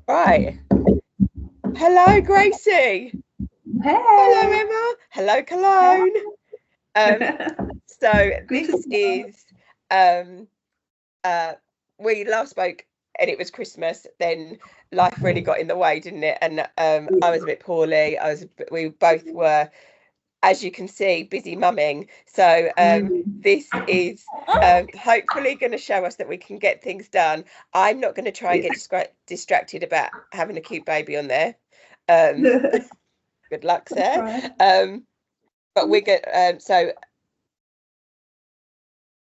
Right. Hello, Gracie. Hey. Hello, Emma. Hello, Cologne. So Good to this see you. is uh we last spoke and it was Christmas. Then life really got in the way, didn't it? And I was a bit poorly. We both were, as you can see, busy mumming. So this is hopefully going to show us that we can get things done. I'm not going to try and get distracted about having a cute baby on there. Um, good luck, Sarah. Right. But we're good. So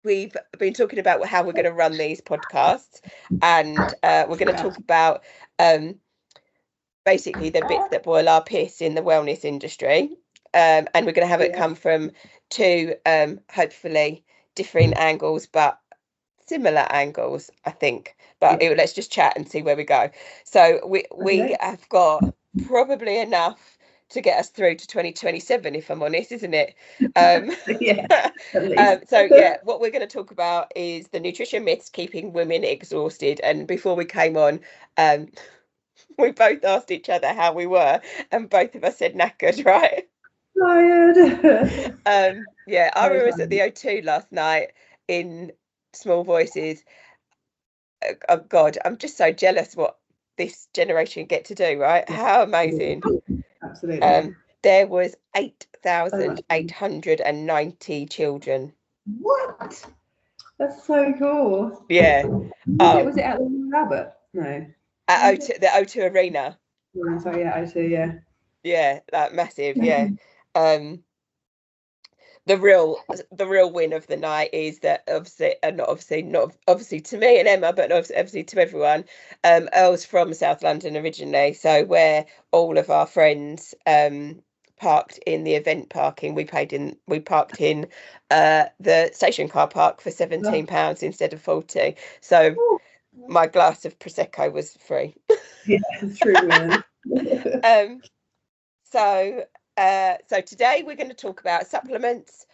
we've been talking about how we're going to run these podcasts, and we're going to talk about basically the bits that boil our piss in the wellness industry. And we're going to have it come from two hopefully different angles, but similar angles, I think. But let's just chat and see where we go. So we have got probably enough to get us through to 2027, if I'm honest, isn't it? So yeah, what we're going to talk about is the nutrition myths keeping women exhausted. And before we came on, we both asked each other how we were, and both of us said knackered, right? Tired. Yeah, I was at the O2 last night in Small Voices. Oh God, I'm just so jealous what this generation get to do, right? How amazing. Absolutely. There was 8,890 children. What? That's so cool. Yeah. Was it at the Rabbit? No. At O2, the O2 Arena. Yeah, sorry, yeah, O2, yeah. Yeah, like massive, yeah. The real win of the night is that not obviously to me and Emma, but obviously to everyone. Earl's from South London originally, so where all of our friends parked in the event parking, we parked in the station car park for £17 instead of 40. So my glass of prosecco was free. Yeah, it's true, man. So today we're going to talk about supplements,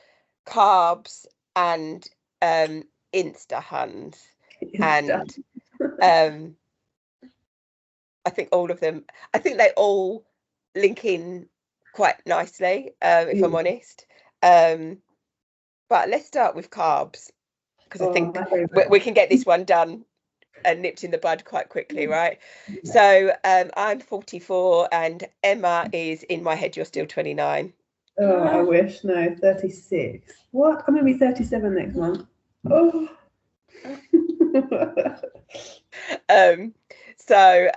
carbs, and Insta Huns. And I think all of them, I think they all link in quite nicely, if I'm honest. But let's start with carbs, because I think we can get this one done and nipped in the bud quite quickly, right? Yeah. So I'm 44 and Emma is, in my head, you're still 29. Oh, I wish. No, 36. What? I'm going to be 37 next month. Oh. So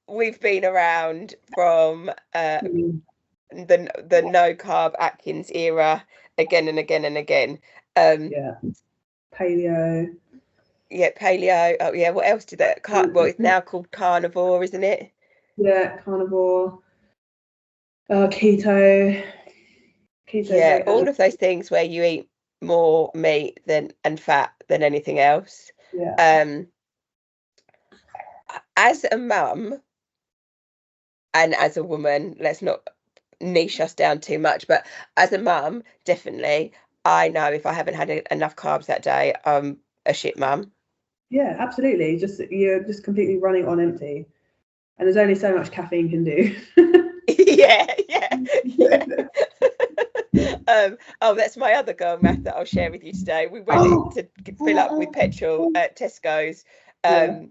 we've been around from the no carb Atkins era again and again and again. Paleo. Yeah, paleo. Oh yeah, what else did that? Well, it's now called carnivore, isn't it? Yeah, carnivore. Keto. Yeah, all of those things where you eat more meat and fat than anything else. Yeah. As a mum and as a woman, let's not niche us down too much, but as a mum, definitely, I know if I haven't had enough carbs that day, I'm a shit mum. Yeah, absolutely. You're just completely running on empty, and there's only so much caffeine can do. yeah. Oh, that's my other girl math that I'll share with you today. We went to fill up with petrol at Tesco's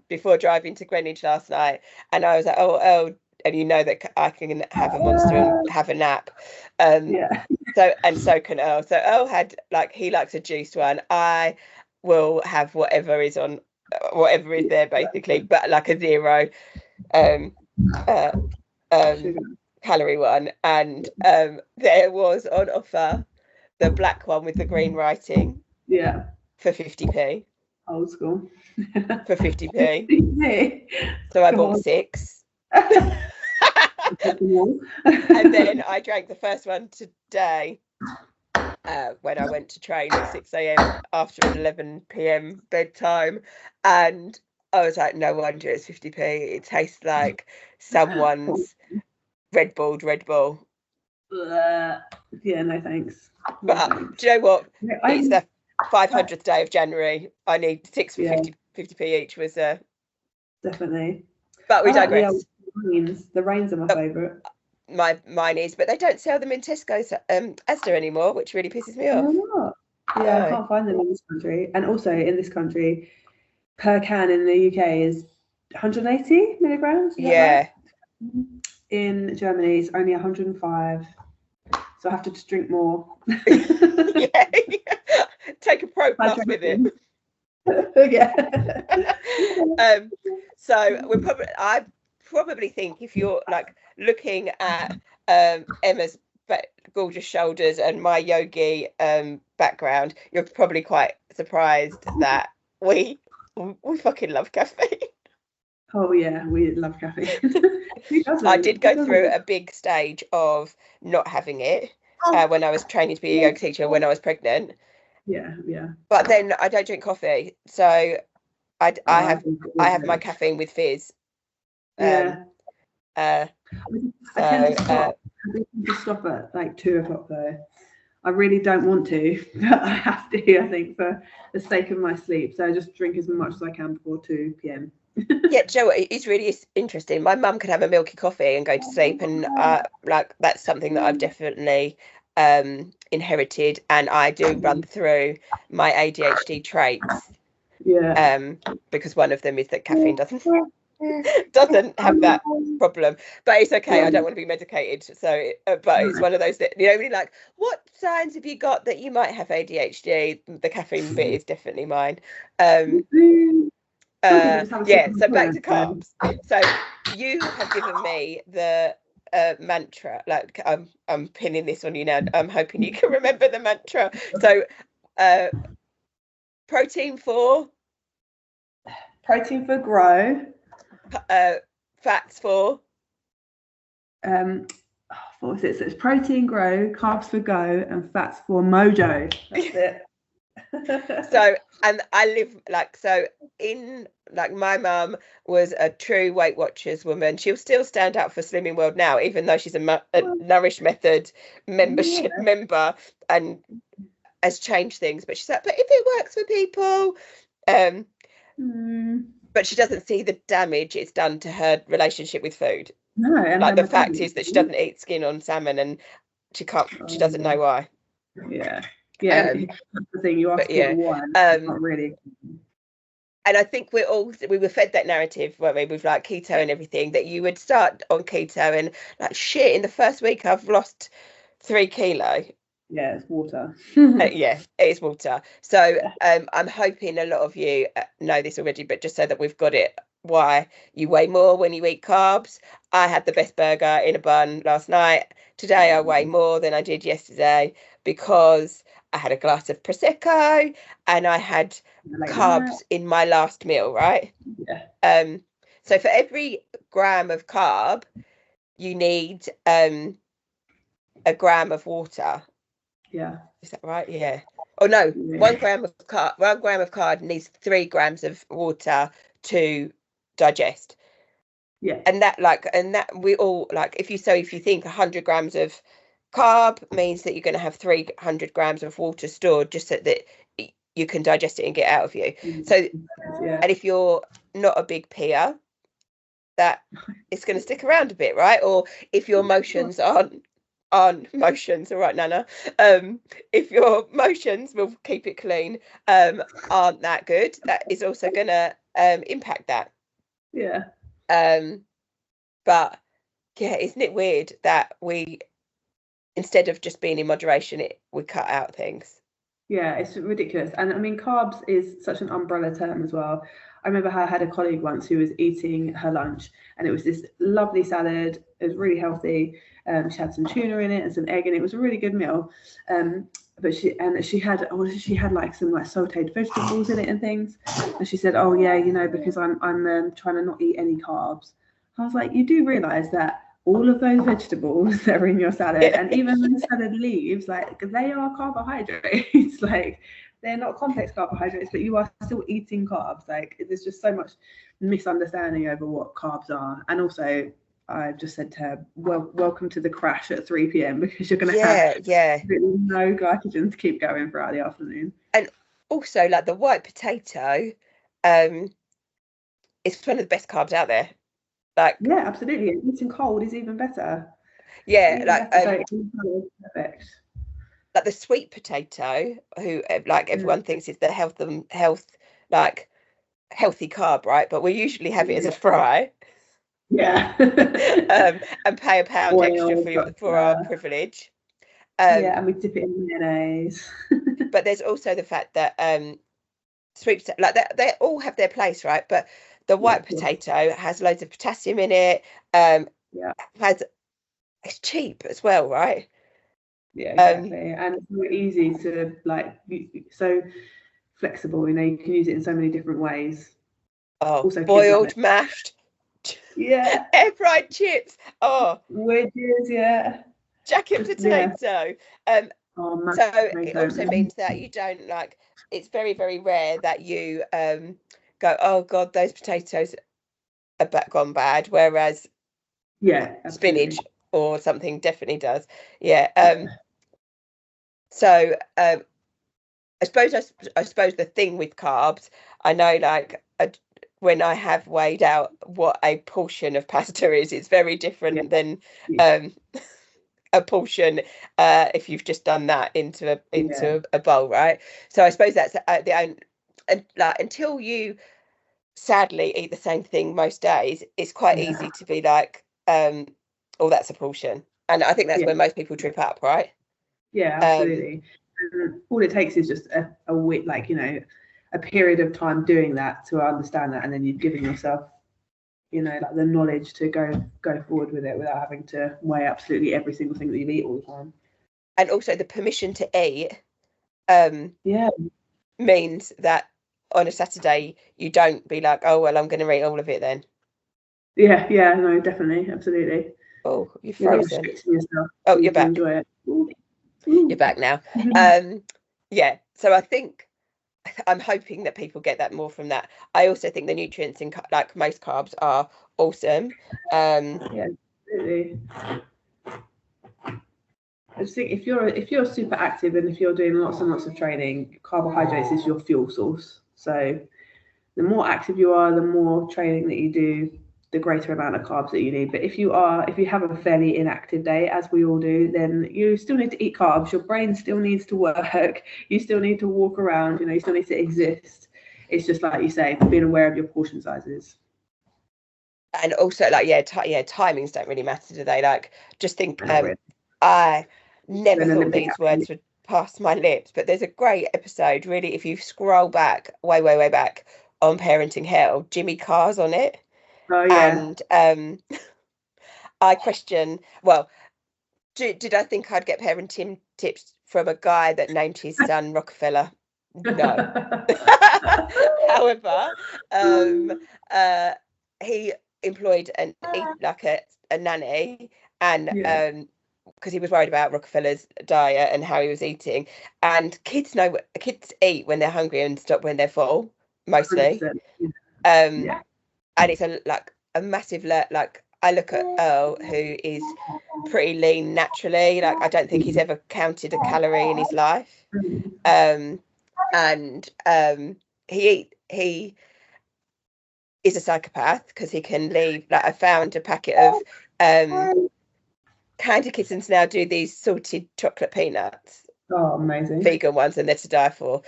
before driving to Greenwich last night, and I was like, oh, and you know that I can have a monster and have a nap. So can Earl. So Earl had, like, he likes a juiced one. I will have whatever is there basically, but like a zero calorie one. And there was on offer the black one with the green writing. Yeah. For 50p. Old school. For 50p. So I bought 6. And then I drank the first one today when I went to train at 6 a.m. after an 11 p.m. bedtime. And I was like, no wonder it's 50p. It tastes like someone's Red Bull. Yeah, no thanks. But do you know what? It's the 500th day of January. I need 6 for 50p each was definitely. But we I like digress. the rains are my favourite. Mine is, but they don't sell them in Tesco's Asda anymore, which really pisses me Oh, off. not? Yeah, I can't find them in this country. And also in this country, per can in the UK is 180 milligrams. Is that right? In Germany, it's only 105. So I have to just drink more. Yeah. Take a Pro Plus with it. Yeah. So I probably think if you're like looking at Emma's gorgeous shoulders and my yogi background, you're probably quite surprised that we fucking love caffeine. Oh yeah, we love caffeine. I did go through a big stage of not having it when I was training to be a yoga teacher when I was pregnant. Yeah. But then I don't drink coffee, so I have my caffeine with fizz. Yeah. I tend to stop at like 2 o'clock though. I really don't want to, but I have to, I think, for the sake of my sleep. So I just drink as much as I can before 2 p.m. Yeah, Joe, it's really interesting. My mum could have a milky coffee and go to sleep, and like that's something that I've definitely inherited, and I do run through my ADHD traits. Yeah. Because one of them is that caffeine doesn't have that problem, but it's okay. I don't want to be medicated, so but it's one of those that really like, what signs have you got that you might have ADHD? The caffeine bit is definitely mine. Yeah, so back to carbs. So you have given me the mantra, like I'm pinning this on you now. I'm hoping you can remember the mantra. So protein for grow, fats for what was it? So it's protein grow, carbs for go, and fats for mojo. That's it. So, and I live like, so in like, my mum was a true Weight Watchers woman. She'll still stand up for Slimming World now, even though she's a Nourish Method membership member and has changed things. But she's like, but if it works for people, but she doesn't see the damage it's done to her relationship with food. No, and like the fact is that she doesn't eat skin on salmon, and she doesn't know why. Yeah, that's the thing. You ask people why, not really. And I think we were fed that narrative, weren't we, with like keto and everything, that you would start on keto and like, shit, in the first week I've lost 3 kilo. Yeah, it's water. Yeah, it is water. So I'm hoping a lot of you know this already, but just so that we've got it, why you weigh more when you eat carbs. I had the best burger in a bun last night. Today I weigh more than I did yesterday because I had a glass of Prosecco and I had carbs in my last meal, right? Yeah. So for every gram of carb, you need a gram of water. Yeah. Is that right? Yeah. Oh no, 1 gram of carb needs 3 grams of water to digest. Yeah. And that we all like, if you think 100 grams of carb means that you're going to have 300 grams of water stored just so that you can digest it and get out of you. So and if you're not a big peer, that it's going to stick around a bit, right? Or if your motions aren't motions, all right, Nana, if your motions, will keep it clean, aren't that good, that is also going to impact that. But yeah, isn't it weird that we, instead of just being in moderation, we cut out things? Yeah, it's ridiculous. And I mean, carbs is such an umbrella term as well. I remember how I had a colleague once who was eating her lunch and it was this lovely salad. It was really healthy. She had some tuna in it and some egg, and it was a really good meal. But she had like some like sauteed vegetables in it and things. And she said, "Oh yeah, because I'm trying to not eat any carbs." I was like, "You do realize that all of those vegetables that are in your salad and even the salad leaves, like, they are carbohydrates. Like, they're not complex carbohydrates, but you are still eating carbs. Like, there's just so much misunderstanding over what carbs are." And also, I just said to her, welcome to the crash at 3 p.m. because you're going to have no glycogen to keep going throughout the afternoon. And also, like, the white potato it's one of the best carbs out there. Like, yeah, absolutely. And eating cold is even better. yeah, Even like better. So it's perfect. like the sweet potato, who like everyone thinks is the like healthy carb, right? But we usually have it as a fry. Yeah. And pay a pound extra for our privilege. Yeah, and we dip it in mayonnaise. But there's also the fact that sweet potato, like they all have their place, right? But the white potato has loads of potassium in it. It's cheap as well, right? Yeah, exactly. And it's very easy to like, so flexible. You know, you can use it in so many different ways. Oh, also boiled, mashed, yeah, air fried chips. Oh, wedges, yeah. jacket potato. Oh, so it also means that you don't like. It's very, very rare that you go, oh God, those potatoes are gone bad. Whereas spinach or something definitely does. Yeah. So I suppose the thing with carbs, I know like when I have weighed out what a portion of pasta is, it's very different than a portion if you've just done that into a bowl, right? So I suppose that's the only, and like until you sadly eat the same thing most days, it's quite easy to be like, oh, that's a portion, and I think that's where most people trip up, right? Yeah, absolutely. All it takes is just a week, like, you know, a period of time doing that to understand that, and then you've given yourself, you know, like the knowledge to go forward with it without having to weigh absolutely every single thing that you eat all the time. And also the permission to eat yeah, means that on a Saturday you don't be like, oh well, I'm going to eat all of it then. Yeah, no, definitely, absolutely. Oh, you're frozen. Yourself, oh, you're back. Enjoy it. Ooh. You're back now. Yeah, so I think I'm hoping that people get that more from that. I also think the nutrients in like most carbs are awesome. Yeah, absolutely. I just think if you're super active and if you're doing lots and lots of training, carbohydrates is your fuel source. So the more active you are, the more training that you do, the greater amount of carbs that you need. But if you have a fairly inactive day, as we all do, then you still need to eat carbs. Your brain still needs to work. You still need to walk around. You know, you still need to exist. It's just like you say, being aware of your portion sizes. And also, like, timings don't really matter, do they? Like, just think, I never thought these words would pass my lips, but there's a great episode, really, if you scroll back, way, way, way back, on Parenting Hell. Jimmy Carr's on it. Oh, yeah. And I question, well, did I think I'd get parenting tips from a guy that named his son Rockefeller? No. However, he employed a nanny, and because he was worried about Rockefeller's diet and how he was eating. And kids eat when they're hungry and stop when they're full, mostly. And it's a massive like I look at Earl, who is pretty lean naturally. Like, I don't think he's ever counted a calorie in his life. And he is a psychopath because he can leave. Like, I found a packet of Candy Kittens now do these salted chocolate peanuts. Oh, amazing. Vegan ones, and they're to die for.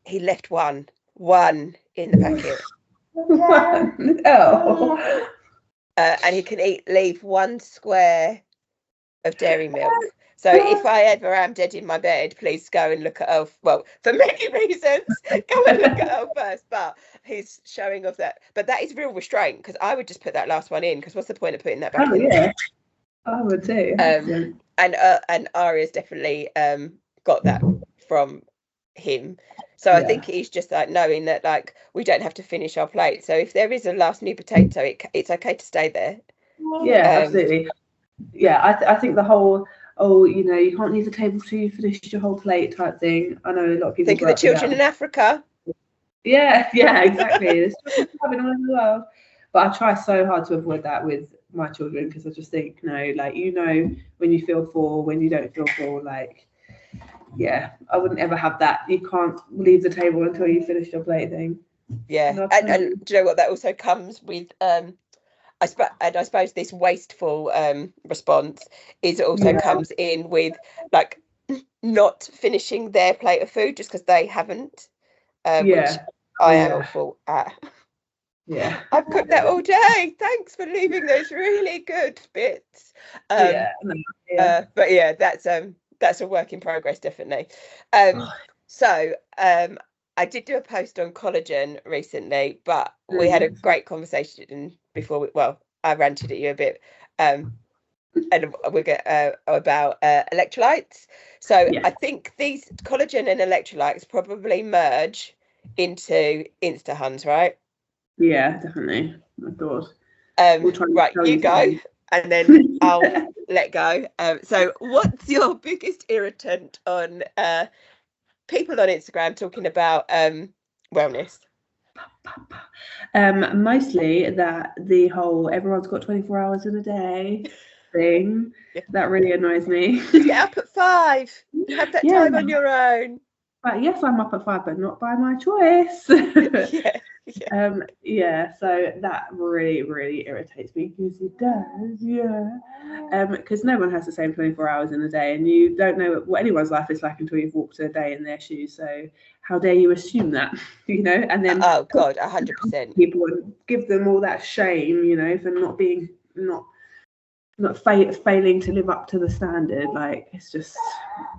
He left one in the packet. Oh. And he can leave 1 square of dairy milk. So if I ever am dead in my bed, please go and look at Elf. Well, for many reasons, go and look at Elf first. But he's showing off that. But that is real restraint, because I would just put that last one in, because what's the point of putting that back in? Yeah, I would too. And Aria's definitely got that from him. So I think he's just like knowing that, like, we don't have to finish our plate. So if there is a last new potato, it's okay to stay there. Yeah, absolutely. Yeah, I think the whole, you know, you can't leave the table till you finished your whole plate type thing. I know a lot of people think of the children in Africa. Yeah, exactly. There's children having all over the world. But I try so hard to avoid that with my children, because I just think, no, like, you know, when you feel full, when you don't feel full, like, yeah, I wouldn't ever have that. You can't leave the table until you finish your plate thing. Yeah, and do you know what, that also comes with I suppose this wasteful response is also comes in with like not finishing their plate of food just because they haven't, which I am awful at. Yeah, I've cooked that all day. Thanks for leaving those really good bits. But yeah, that's a work in progress, definitely. So I did do a post on collagen recently, but we had a great conversation before I ranted at you a bit. And we get about electrolytes. So I think these collagen and electrolytes probably merge into Insta Huns, right? Yeah, definitely. I thought. Right, you go, and then I'll let go. So what's your biggest irritant on people on Instagram talking about wellness? Mostly that the whole everyone's got 24 hours in a day thing. That really annoys me. Just get up at 5 and have that time on your own. But yes, I'm up at 5, but not by my choice. So that really, really irritates me because it does, because no one has the same 24 hours in a day, and you don't know what anyone's life is like until you've walked a day in their shoes. So how dare you assume that, and then oh god, 100%. people and give them all that shame, for not failing to live up to the standard. Like, it's just,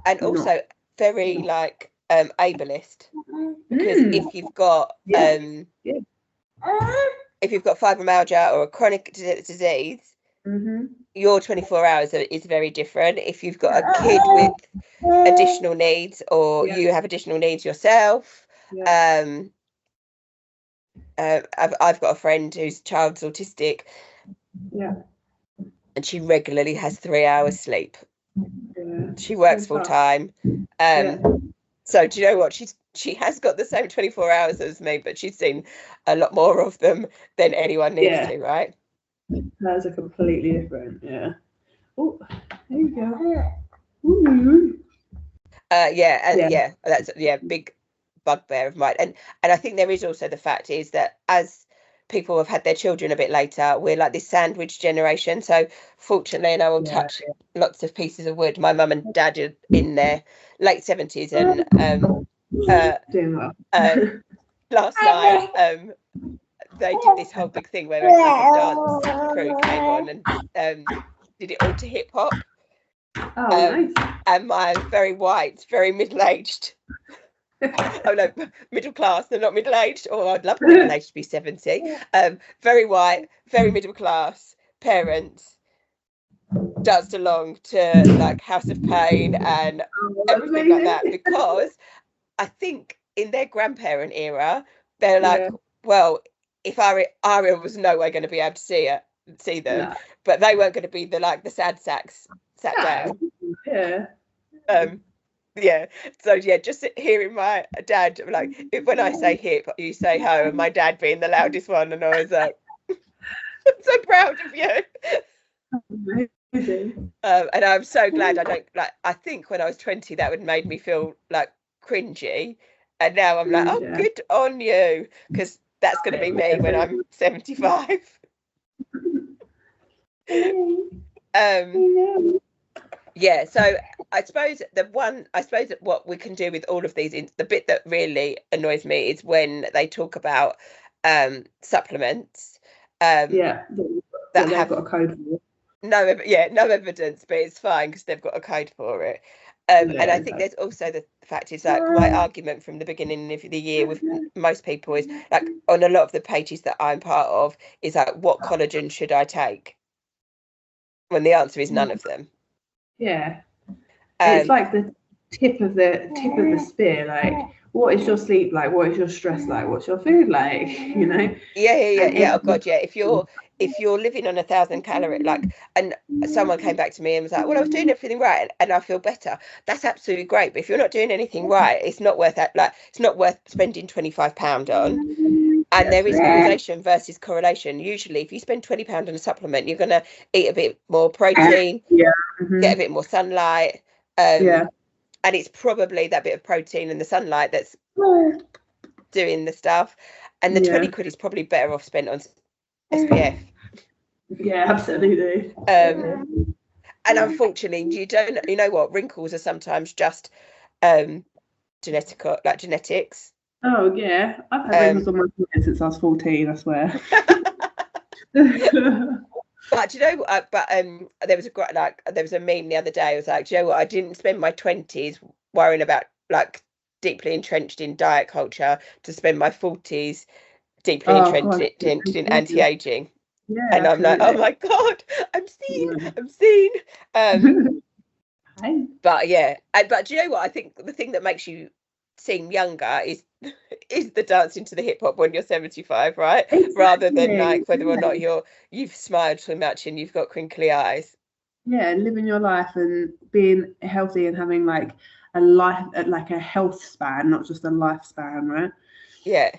and also very like ableist, because if you've got if you've got fibromyalgia or a chronic disease, your 24 hours is very different. If you've got a kid with additional needs, or you have additional needs yourself, I've got a friend whose child's autistic, and she regularly has 3 hours sleep. She works full time. So do you know what, she has got the same 24 hours as me, but she's seen a lot more of them than anyone needs to, right? That's a completely different, oh, there you go. Ooh. That's big bugbear of mine. And I think there is also the fact is that as people have had their children a bit later, we're like this sandwich generation. So fortunately, and I will touch lots of pieces of wood, my mum and dad are in their late 70s, and doing well. Last night they did this whole big thing where like a dance crew came on and did it all to hip hop. Nice. And my very white, very middle-aged oh no, middle class, they're not middle-aged. Oh, I'd love middle-aged to be 70. Very white, very middle class parents danced along to like House of Pain and everything like that, because I think in their grandparent era they're like, well, if Aria was nowhere going to be able to see them, but they weren't going to be the sad sacks sat down. So just hearing my dad, like, when I say hip, you say ho, and my dad being the loudest one, and I was like, I'm so proud of you. And I'm so glad I don't I think when I was 20 that would made me feel like cringy, and now I'm like, oh, good on you, because that's going to be me when I'm 75. So I suppose that what we can do with all of these, the bit that really annoys me is when they talk about supplements that have got a code for it. No evidence, but it's fine because they've got a code for it. And I think there's also the fact is like my argument from the beginning of the year with most people is like, on a lot of the pages that I'm part of, is like, what collagen should I take? When the answer is none of them. It's like the tip of the spear. Like, what is your sleep like? What is your stress like? What's your food like? Oh god, if you're living on 1,000 calories, and someone came back to me and was like, well, I was doing everything right and I feel better, that's absolutely great, but if you're not doing anything right, it's not worth that. Like, it's not worth spending £25 on. And there is causation versus correlation. Usually if you spend £20 on a supplement, you're going to eat a bit more protein, get a bit more sunlight, and it's probably that bit of protein and the sunlight that's doing the stuff. And the 20 quid is probably better off spent on SPF. Yeah, absolutely. And unfortunately, you know what, wrinkles are sometimes just genetics. Oh yeah, I've had wrinkles on my forehead since I was 14, I swear. But you know, there was a meme the other day. I was like, do you know what? I didn't spend my 20s worrying about like deeply entrenched in diet culture to spend my 40s deeply entrenched in anti-aging. Yeah, and I'm like, oh my god, I'm seen. But yeah, but do you know what? I think the thing that makes you seem younger is the dancing to the hip hop when you're 75, right? Exactly. Rather than like whether or not you've smiled too much and you've got crinkly eyes. Yeah, living your life and being healthy and having like a life, like a health span, not just a lifespan, right? Yeah.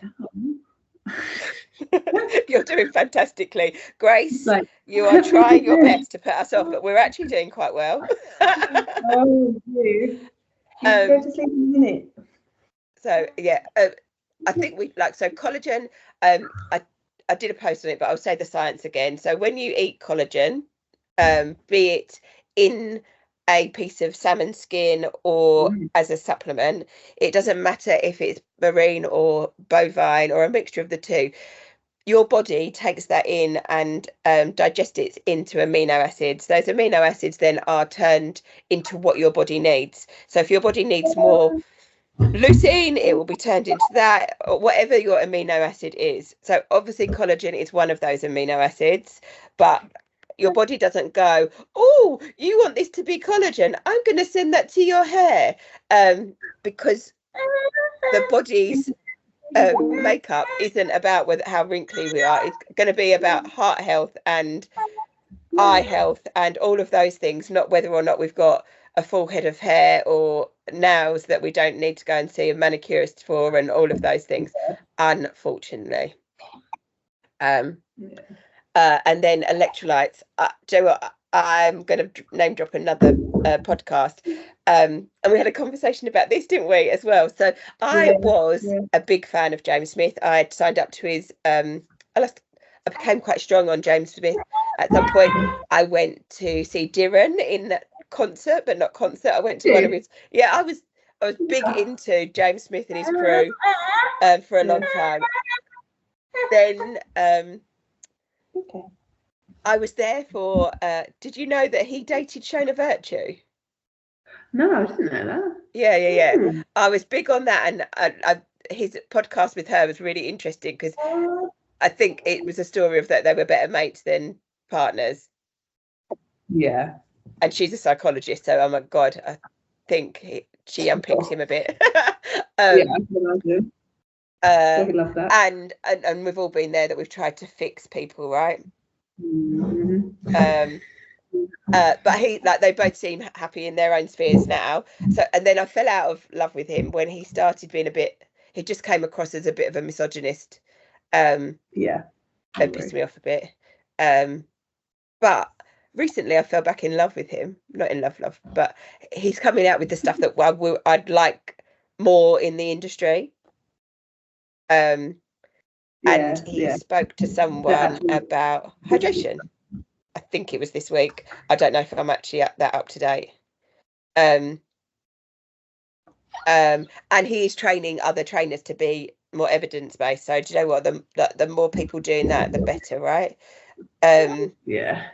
You're doing fantastically, Grace. Like, you are trying your best to put us off, but we're actually doing quite well. Oh, you can go to sleep in a minute. So yeah, I think so collagen. I did a post on it, but I'll say the science again. So when you eat collagen, be it in a piece of salmon skin or as a supplement, it doesn't matter if it's marine or bovine or a mixture of the two. Your body takes that in and digests it into amino acids. Those amino acids then are turned into what your body needs. So if your body needs more leucine, it will be turned into that, or whatever your amino acid is. So obviously collagen is one of those amino acids, but your body doesn't go, oh, you want this to be collagen, I'm going to send that to your hair, because the body's makeup isn't about how wrinkly we are. It's going to be about heart health and eye health and all of those things, not whether or not we've got a full head of hair or nails that we don't need to go and see a manicurist for and all of those things, unfortunately. And then electrolytes. Do you know what? I'm going to name drop another podcast. And we had a conversation about this, didn't we, as well? So I was a big fan of James Smith. I had signed up to his I became quite strong on James Smith. At some point, I went to see Diran in concert, but not concert. I went to one of his. Yeah, I was big into James Smith and his crew for a long time. Then I was there for. Did you know that he dated Shona Virtue? No, I didn't know that. Yeah. I was big on that, and his podcast with her was really interesting because I think it was a story of that they were better mates than partners. Yeah. And she's a psychologist, so oh my god, I think she unpicked him a bit. Yeah, I can imagine. I love that. And we've all been there, that we've tried to fix people, right? Mm-hmm. But they both seem happy in their own spheres now. So, and then I fell out of love with him when he started being he just came across as a bit of a misogynist. Yeah. And pissed me off a bit. But recently I fell back in love with him. Not in love, but he's coming out with the stuff that I'd like more in the industry. And he spoke to someone about hydration. I think it was this week. I don't know if I'm actually up to date. And he's training other trainers to be more evidence-based. So do you know what? The more people doing that, the better, right? Yeah.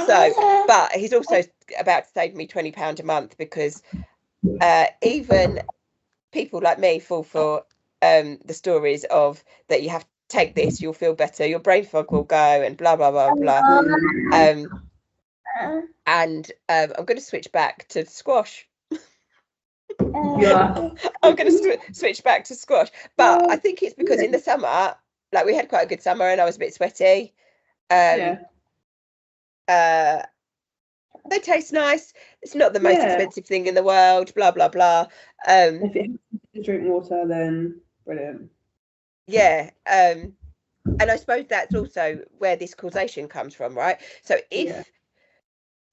So, but he's also about to save me £20 a month because even people like me fall for the stories of that you have to take this, you'll feel better, your brain fog will go, and blah blah blah blah. And I'm going to switch back to squash. Yeah. I'm going to switch back to squash, but I think it's because in the summer, like we had quite a good summer, and I was a bit sweaty. They taste nice. It's not the most expensive thing in the world. Blah blah blah. If it helps you drink water, then brilliant. Yeah. And I suppose that's also where this causation comes from, right? So if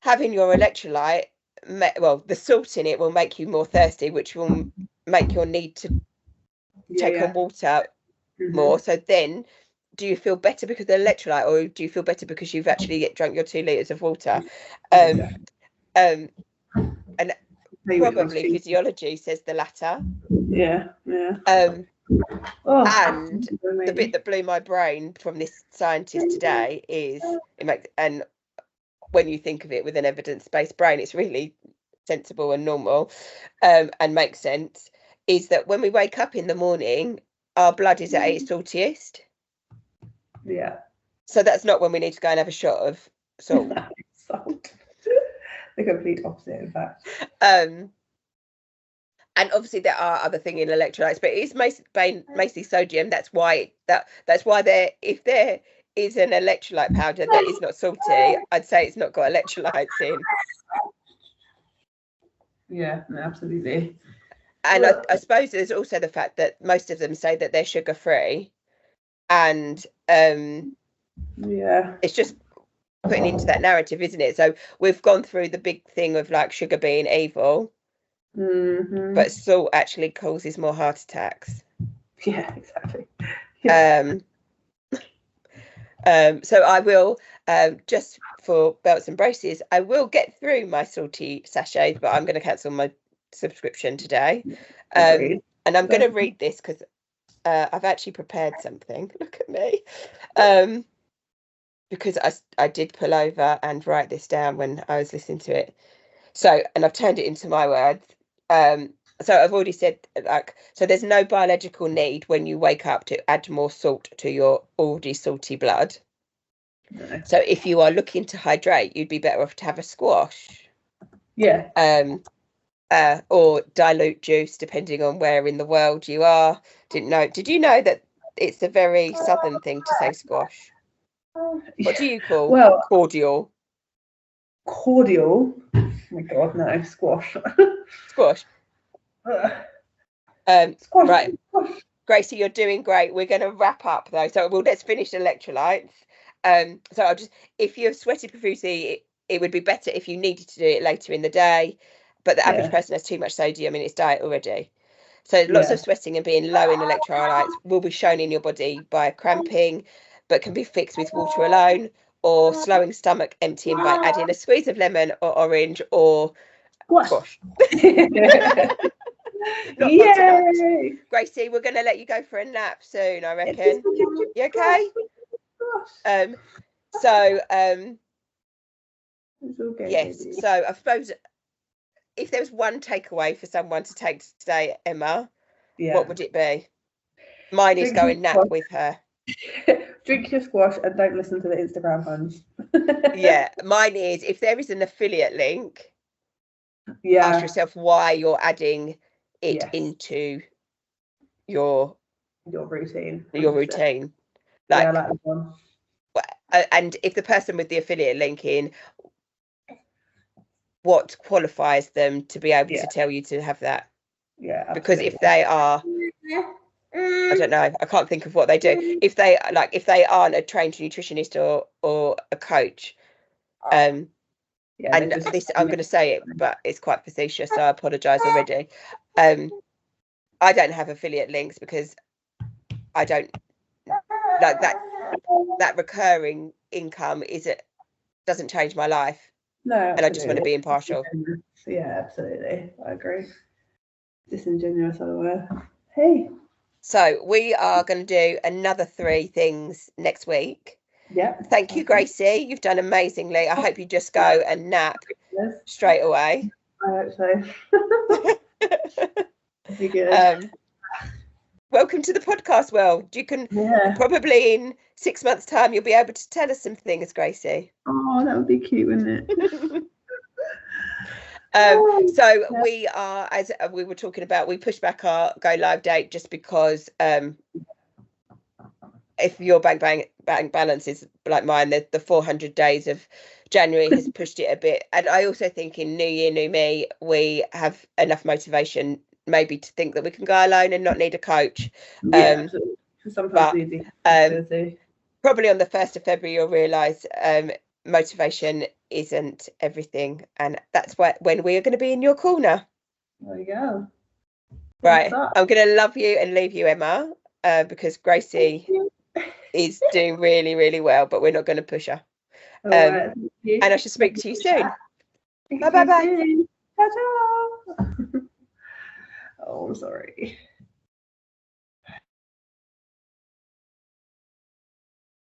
having your electrolyte, the salt in it will make you more thirsty, which will make your need to take on water more. So then, do you feel better because of the electrolyte, or do you feel better because you've actually drunk your 2 litres of water? And probably physiology says the latter. And the bit that blew my brain from this scientist today is and when you think of it with an evidence-based brain, it's really sensible and normal, and makes sense, is that when we wake up in the morning, our blood is at its saltiest. Yeah. So that's not when we need to go and have a shot of salt. The complete opposite, in fact. And obviously there are other things in electrolytes, but it's mostly sodium. That's why if there is an electrolyte powder that is not salty, I'd say it's not got electrolytes in. Yeah, no, absolutely. And I suppose there's also the fact that most of them say that they're sugar free, and it's just putting into that narrative, isn't it? So we've gone through the big thing of like sugar being evil, but salt actually causes more heart attacks. Yeah, exactly. So I will, just for belts and braces, I will get through my salty sachets, but I'm going to cancel my subscription today. And I'm going to read this because I've actually prepared something. Look at me. Because I did pull over and write this down when I was listening to it. So, and I've turned it into my words. So I've already said, so there's no biological need when you wake up to add more salt to your already salty blood. No. So if you are looking to hydrate, you'd be better off to have a squash. Yeah. Or dilute juice, depending on where in the world you are. Did you know that it's a very southern thing to say squash? What do you call cordial? Cordial? Oh my God, no. Squash. Squash. Squash. Right. Gracie, you're doing great. We're going to wrap up though. So let's finish electrolytes. So if you've sweated profusely, it would be better if you needed to do it later in the day. But the average person has too much sodium in its diet already. So lots of sweating and being low in electrolytes will be shown in your body by cramping, but can be fixed with water alone, or slowing stomach emptying by adding a squeeze of lemon or orange or squash. Yay! Gracie, we're going to let you go for a nap soon, I reckon. You okay? Yes. So I suppose if there was one takeaway for someone to take today, Emma, what would it be? Mine is go and nap with her. Drink your squash and don't listen to the Instagram Huns. Yeah, mine is if there is an affiliate link, ask yourself why you're adding it into your routine. Your routine. I like that one. And if the person with the affiliate link in, what qualifies them to be able to tell you to have that? Yeah, absolutely. Because if they are, I don't know, I can't think of what they do. If they aren't a trained nutritionist or a coach, and this I'm going to say it, but it's quite facetious, so I apologise already. I don't have affiliate links because I don't like that. That recurring income doesn't change my life. No, absolutely. And I just want to be impartial. Yeah, absolutely. I agree. Disingenuous otherwise. Hey. So we are going to do another 3 things next week. Yeah. Thank you, Gracie. You've done amazingly. I hope you just go and nap straight away. I hope so. Be good. Welcome to the podcast world. You can probably in 6 months' time you'll be able to tell us some things, Gracie. Oh, that would be cute, wouldn't it? So we are, as we were talking about, we pushed back our go live date just because if your bank balance is like mine, the 400 days of January has pushed it a bit. And I also think in New Year, New Me, we have enough motivation maybe to think that we can go alone and not need a coach. Sometimes probably on the 1st of February you'll realise motivation isn't everything, and that's when we are going to be in your corner. There you go. Right, I'm going to love you and leave you, Emma. because Gracie is doing really, really well, but we're not going to push her. All right, thank you. And I shall speak to you soon. Speak Bye to you bye. soon. Ciao, ciao. Oh, I'm sorry.